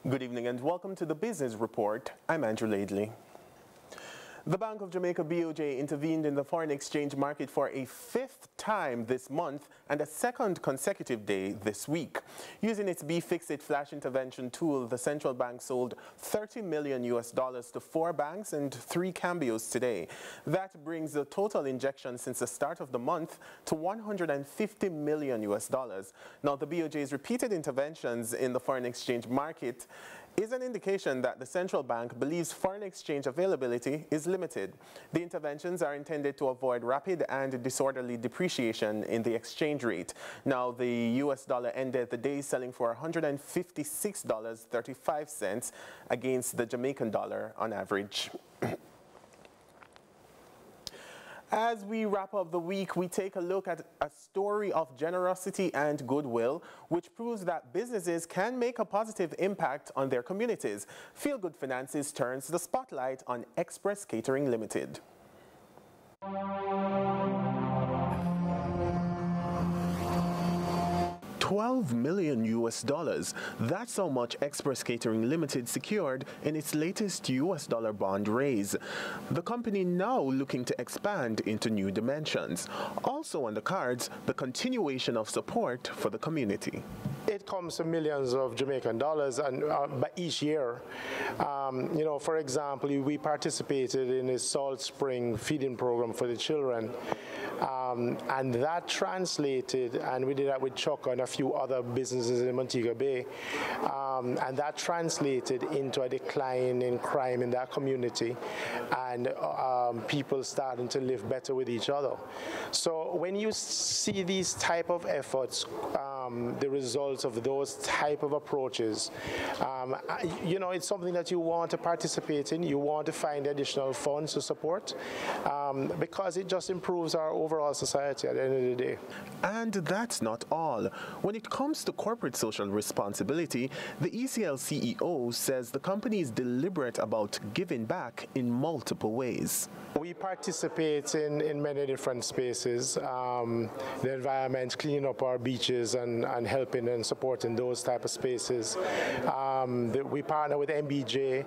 Good evening and welcome to the Business Report. I'm Andrew Laidley. The Bank of Jamaica BOJ intervened in the foreign exchange market for a fifth time this month and a second consecutive day this week. Using its B-FXITT flash intervention tool, the central bank sold $30 million to 4 banks and 3 cambios today. That brings the total injection since the start of the month to $150 million. Now, the BOJ's repeated interventions in the foreign exchange market is an indication that the central bank believes foreign exchange availability is limited. The interventions are intended to avoid rapid and disorderly depreciation in the exchange rate. Now, the US dollar ended the day selling for $156.35 against the Jamaican dollar on average. As we wrap up the week, we take a look at a story of generosity and goodwill, which proves that businesses can make a positive impact on their communities. Feel Good Finances turns the spotlight on Express Catering Limited. $12 million. That's how much Express Catering Limited secured in its latest US dollar bond raise. The company now looking to expand into new dimensions. Also on the cards, the continuation of support for the community. It comes to millions of Jamaican dollars and each year. For example, we participated in a Salt Spring feeding program for the children. And that translated, and we did that with Chuck and a few other businesses in Montego Bay, and that translated into a decline in crime in that community and people starting to live better with each other. So when you see these type of efforts, the results of those type of approaches, it's something that you want to participate in. You want to find additional funds to support because it just improves our overall society at the end of the day. And that's not all. When it comes to corporate social responsibility, the ECL CEO says the company is deliberate about giving back in multiple ways. We participate in many different spaces. The environment, cleaning up our beaches and helping and supporting those type of spaces. We partner with MBJ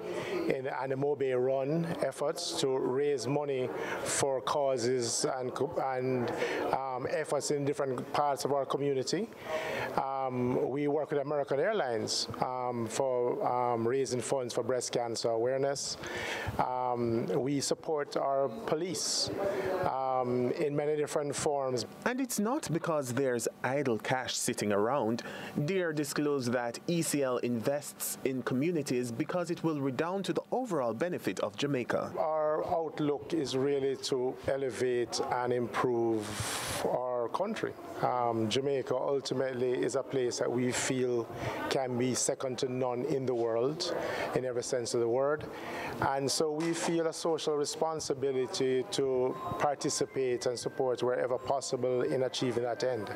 in the Mobe Run efforts to raise money for causes and efforts in different parts of our community. We work with American Airlines for raising funds for breast cancer awareness. We support our police in many different forms. And it's not because there's idle cash sitting around. DARE disclosed that ECL invests in communities because it will redound to the overall benefit of Jamaica. Our outlook is really to elevate and improve our country. Jamaica ultimately is a place that we feel can be second to none in the world, in every sense of the word. And so we feel a social responsibility to participate and support wherever possible in achieving that end.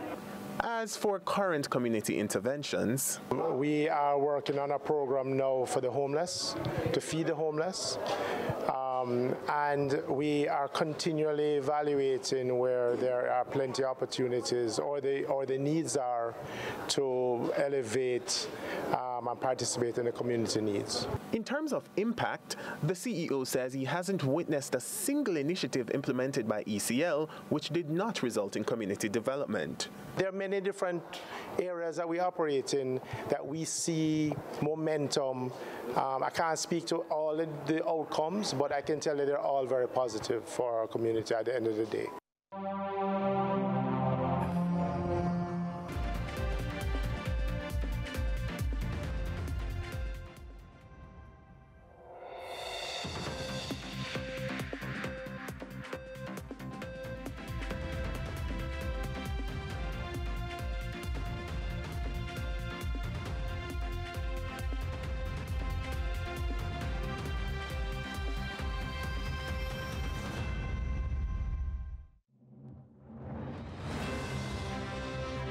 As for current community interventions, we are working on a program now for the homeless, to feed the homeless. And we are continually evaluating where there are plenty of opportunities or the needs are to elevate and participate in the community needs. In terms of impact, the CEO says he hasn't witnessed a single initiative implemented by ECL which did not result in community development. There are many different areas that we operate in that we see momentum. I can't speak to all of the outcomes, but I can tell you they're all very positive for our community at the end of the day.